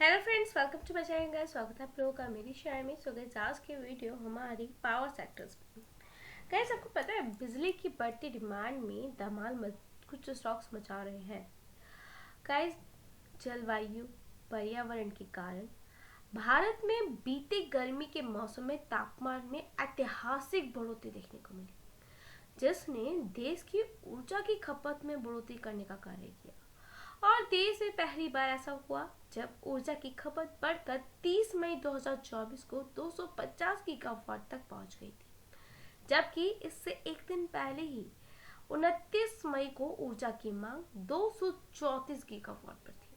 Hello friends, welcome to my channel guys. स्वागत है आप लोगों का मेरी शहर में। सो गाइस, आज की वीडियो हमारी पावर सेक्टर्स में। गाइस, आपको पता है बिजली की बढ़ती डिमांड में कुछ स्टॉक्स मचा रहे हैं। गाइस, जलवायु पर्यावरण के कारण भारत में बीते गर्मी के मौसम में तापमान में ऐतिहासिक बढ़ोतरी देखने को मिली, जिसने देश की ऊर्जा की खपत में बढ़ोतरी करने का कार्य किया। और देश में पहली बार ऐसा हुआ जब ऊर्जा की खपत बढ़कर 30 मई 2024 को 250 गीगावाट तक पहुंच गई थी, जबकि इससे एक दिन पहले ही 29 मई को ऊर्जा की मांग 234 गीगावाट पर थी।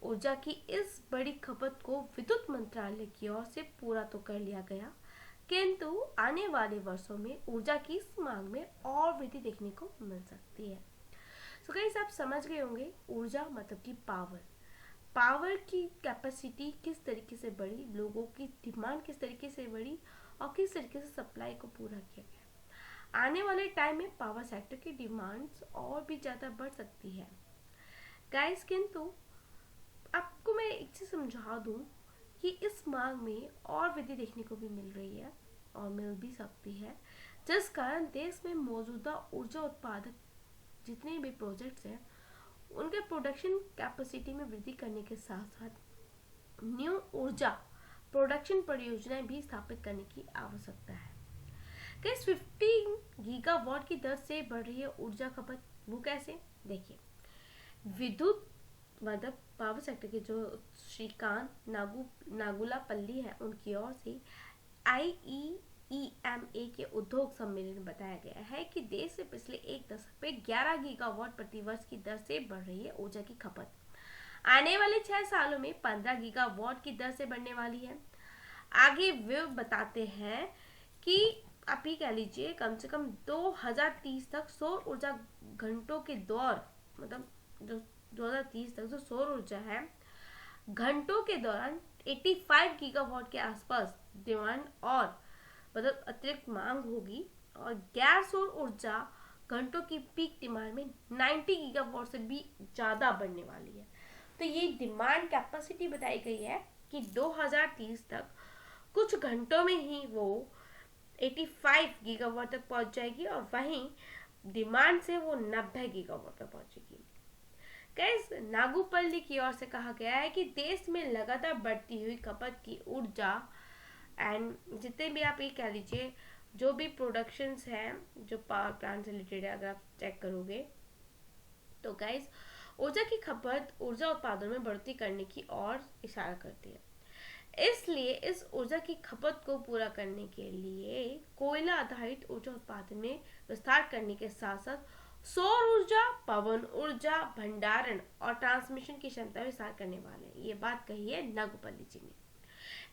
ऊर्जा की इस बड़ी खपत को विद्युत मंत्रालय की ओर से पूरा तो कर लिया गया, किंतु आने वाले वर्षों में ऊर्जा की इस मांग में और वृद्धि देखने को मिल सकती है। तो गाइस, आप समझ गए होंगे ऊर्जा मतलब कि पावर की कैपेसिटी किस तरीके से बढ़ी, लोगों की डिमांड किस तरीके से बढ़ी और किस तरीके से सप्लाई को पूरा किया गया। आने वाले टाइम में पावर सेक्टर की डिमांड्स और भी ज़्यादा बढ़ सकती है गाइस, किंतु आपको मैं एक चीज़ समझा दूं कि इस मांग में और वृद्धि देखने को भी मिल रही है और मिल भी सकती है, जिस कारण देश में मौजूदा ऊर्जा उत्पादक जितने भी प्रोजेक्ट्स हैं उनके प्रोडक्शन कैपेसिटी में वृद्धि करने के साथ साथ न्यू ऊर्जा प्रोडक्शन परियोजनाएं भी स्थापित करने की आवश्यकता है। कैसे 15 गीगावाट की दर से बढ़ रही है ऊर्जा खपत, वो कैसे? देखिए, विद्युत मतलब पावर सेक्टर के जो श्रीकांत नागुलापल्ली है उनकी ओर से IEEMA के उद्योग सम्मेलन में बताया गया है कि देश से पिछले एक दशक में 11 गीगावाट प्रति वर्ष की दर से बढ़ रही है ऊर्जा की खपत। आने वाले 6 सालों में 15 गीगावाट की दर से बढ़ने वाली है। आगे वे बताते हैं कि आप ही कह लीजिए कम से कम 2030 तक सौर ऊर्जा घंटों के दौर मतलब जो 2030 तक जो सौर ऊर्जा है घंटों के दौरान 85 गीगावाट के आसपास डिमांड और मतलब अतिरिक्त मांग होगी, और गैर सौर ऊर्जा घंटों की पीक डिमांड में 90 गीगावाट से भी ज़्यादा बढ़ने वाली है। तो ये डिमांड कैपेसिटी बताई गई है कि 2030 तक कुछ घंटों में ही वो 85 गीगावाट तक पहुंच जाएगी और वहीं डिमांड से वो 90 गीगावाट तक पहुंचेगी। गैस, नागुपल्ली की ओर से कहा गया है कि देश में लगातार बढ़ती हुई खपत की ऊर्जा एंड जितने भी आप ये कह लीजिए जो भी प्रोडक्शंस हैं जो पावर प्लांट से रिलेटेड है, अगर आप चेक करोगे तो गाइस ऊर्जा की खपत ऊर्जा उत्पादन में बढ़ोतरी करने की ओर इशारा करती है। इसलिए इस ऊर्जा की खपत को पूरा करने के लिए कोयला आधारित ऊर्जा उत्पादन में विस्तार करने के साथ साथ सौर ऊर्जा, पवन ऊर्जा, भंडारण और ट्रांसमिशन की क्षमता विस्तार करने वाले हैं। ये बात कही है नागुपल्ली जी ने।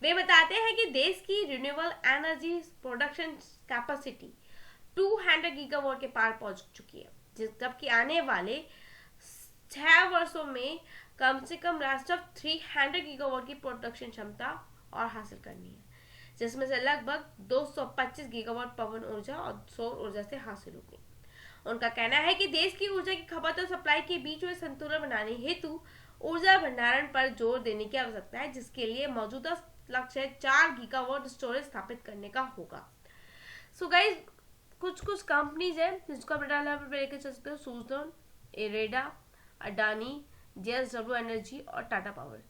वे बताते हैं कि देश की renewable energy production capacity 200 gigawatt के पार पहुंच चुकी है, जबकि आने वाले 6 वर्षों में कम से कम राष्ट्र 300 गीगावाट की प्रोडक्शन क्षमता और हासिल करनी है, जिसमें से लगभग 225 गीगावाट पवन ऊर्जा और सौर ऊर्जा से हासिल होगी। उनका कहना है कि देश की ऊर्जा की खपत और सप्लाई के बीच में संतुलन बनाने हेतु ऊर्जा भंडारण पर जोर देने की आवश्यकता है, जिसके लिए मौजूदा लक्ष्य 4 गीगावाट स्टोरेज स्थापित करने का होगा। सो गाइस, कुछ कंपनीज है जिसको आप डाटा पर लेकर चल सकते हो: सूजलॉन, इरेडा, अडानी, JSW एनर्जी और टाटा पावर।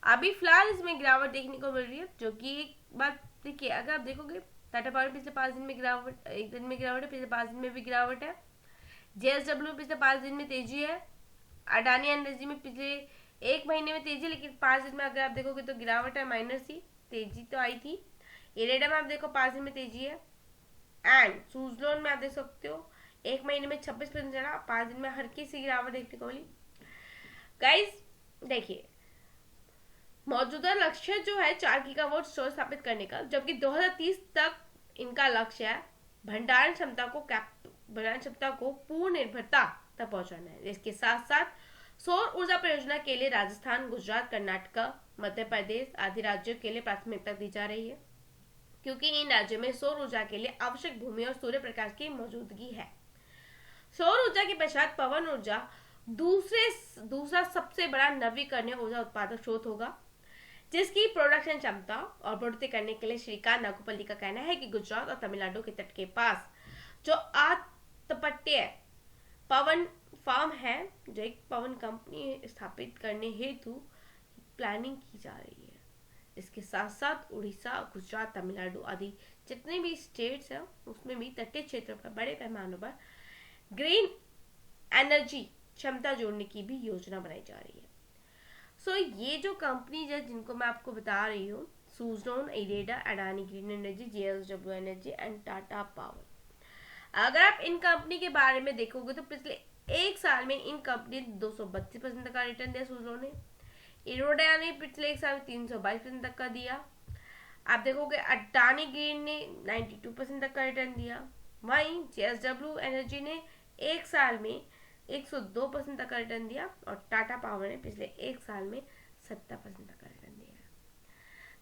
अभी फिलहाल इसमें गिरावट देखने को मिल रही है, जो कि एक बात देखिए, अगर आप देखोगे टाटा पावर पिछले 5 दिन में गिरावट, एक दिन में गिरावट है, पिछले 5 दिन में भी गिरावट है। JSW में पिछले 5 दिन में तेजी है। अडानी एनर्जी में पिछले एक महीने में तेजी, लेकिन 5 दिन में अगर आप देखोगे तो गिरावट है, माइनस थी, तेजी तो आई थी। इरेडा में आप देखो 5 दिन में तेजी है। एंड सूजलॉन में आप देख सकते हो एक महीने में 26% चढ़ा, 5 दिन में हल्की सी गिरावट देखने को मिली। गाइस देखिए, मौजूदा लक्ष्य जो है 4 गीगावाट स्टोरेज स्थापित करने का, जबकि 2030 तक इनका लक्ष्य है भंडारण क्षमता को पूर्ण निर्भरता तक पहुंचाना है। इसके साथ साथ सौर ऊर्जा परियोजना के लिए राजस्थान, गुजरात, कर्नाटक, मध्य प्रदेश आदि राज्यों के लिए प्राथमिकता दी जा रही है, क्योंकि इन राज्यों में सौर ऊर्जा के लिए आवश्यक भूमि और सूर्य प्रकाश की मौजूदगी है। सौर ऊर्जा के पश्चात पवन ऊर्जा दूसरा सबसे बड़ा नवीकरणीय ऊर्जा उत्पादक स्रोत होगा, जिसकी प्रोडक्शन क्षमता और बढ़ोतरी करने के लिए श्रीकांत नागुपल्ली का कहना है कि गुजरात और तमिलनाडु के तट के पास जो अतपट्य पवन फार्म है, जो एक पवन कंपनी स्थापित करने हेतु प्लानिंग की जा रही है। इसके साथ साथ उड़ीसा, गुजरात, तमिलनाडु आदि जितने भी स्टेट्स हैं उसमें भी तटीय क्षेत्रों पर बड़े पैमाने पर ग्रीन एनर्जी क्षमता जोड़ने की भी योजना बनाई जा रही है। सो ये जो कंपनीज है जिनको मैं आपको बता रही हूँ, Suzlon, IREDA, Adani green energy, JSW energy and Tata power, अगर आप इन कंपनी के बारे में देखोगे तो पिछले एक साल में इन कंपनी ने 232% का रिटर्न दिया। सुज़लोन ने, इरोडा ने पिछले एक साल में 322% तक का दिया। आप देखोगे अडानी ग्रीन ने 92% तक का रिटर्न दिया। वहीं JSW एनर्जी ने एक साल में 102% तक का रिटर्न दिया और टाटा पावर ने पिछले एक साल में 70% तक का रिटर्न दिया है।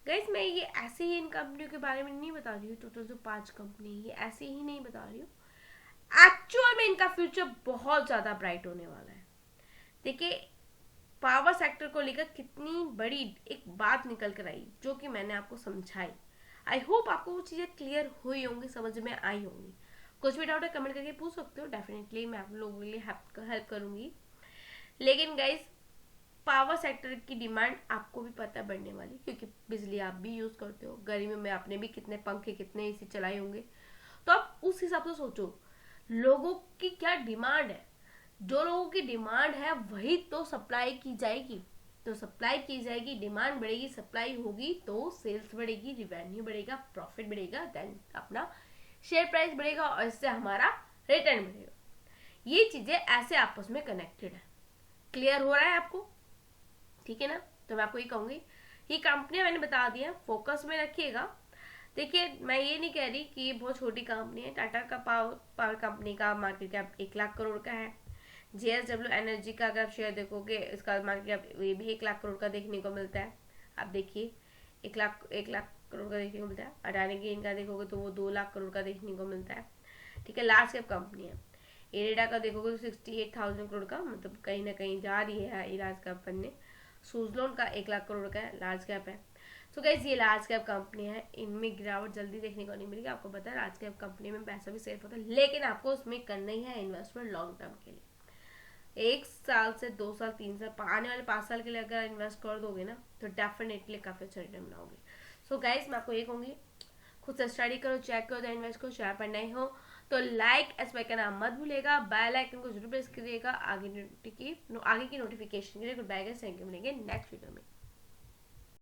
गाइस, मैं ये ऐसे ही इन कंपनियों के बारे में नहीं बता रही हूँ, टोटल जो 5 कंपनी ये ऐसे ही नहीं बता रही हूँ, एक्चुअल में इनका फ्यूचर बहुत ज्यादा ब्राइट होने वाला है। देखिए पावर सेक्टर को लेकर कितनी बड़ी एक बात निकल कर आई जो कि मैंने आपको समझाई। आई होप आपको वो चीजें क्लियर हुई होंगी, समझ में आई होंगी। कुछ भी डाउट है कमेंट करके पूछ सकते हो, डेफिनेटली मैं आप लोगों के लिए हेल्प करूंगी। लेकिन गाइज पावर सेक्टर की डिमांड आपको भी पता बढ़ने वाली, क्योंकि बिजली आप भी यूज करते हो। गर्मी में आपने भी कितने पंखे कितने AC चलाए होंगे, तो आप उस हिसाब से सोचो लोगों की क्या डिमांड है। जो लोगों की डिमांड है वही तो सप्लाई की जाएगी, तो सप्लाई की जाएगी, डिमांड बढ़ेगी, सप्लाई होगी तो सेल्स बढ़ेगी, रिवेन्यू बढ़ेगा, प्रॉफिट बढ़ेगा, देन अपना शेयर प्राइस बढ़ेगा और इससे हमारा रिटर्न बढ़ेगा। ये चीजें ऐसे आपस में कनेक्टेड है। क्लियर हो रहा है आपको? ठीक है ना? तो मैं आपको ये कहूंगी, ये कंपनियां मैंने बता दिया, फोकस में रखिएगा। देखिए मैं ये नहीं कह रही कि ये बहुत छोटी कंपनी है। टाटा का पावर कंपनी का मार्केट कैप 1 लाख करोड़ का है। JSW एनर्जी का अगर आप शेयर देखोगे, इसका मार्केट कैप ये भी 1 लाख करोड़ का देखने को मिलता है। आप देखिए 1 लाख करोड़ का देखने को मिलता है। अडानी ग्रीन का देखोगे तो वो 2 लाख करोड़ का देखने को मिलता है। ठीक है, लार्ज कैप कंपनी है। इरेडा का देखोगे तो 68,000 करोड़ का, मतलब कहीं ना कहीं जा रही है ये लार्ज कैप बनने। सुज़लोन का 1 लाख करोड़ का है, लार्ज कैप है। तो गाइस ये लार्ज कैप कंपनी है, इनमें गिरावट जल्दी देखने को नहीं मिलेगी। आपको पता है लार्ज कैप कंपनी में पैसा भी सेफ होता है, लेकिन आपको उसमें करना ही है इन्वेस्टमेंट लॉन्ग टर्म के लिए। 1 साल से 2 साल 3 साल आने वाले 5 साल के लिए अगर इन्वेस्ट कर दोगे ना तो डेफिनेटली काफी अच्छा रिटर्न बनाओगे। सो गाइस मैं आपको ये कहूंगी, खुद से स्टडी करो, चेक करो, इन्वेस्ट करो। शेयर पर नए हो तो लाइक एसवाई का नाम मत भूलेगा, बेल आइकन को जरूर प्रेस करिएगा आगे की नोटिफिकेशन के लिए। Goodbye guys, thank you, मिलेंगे नेक्स्ट वीडियो में।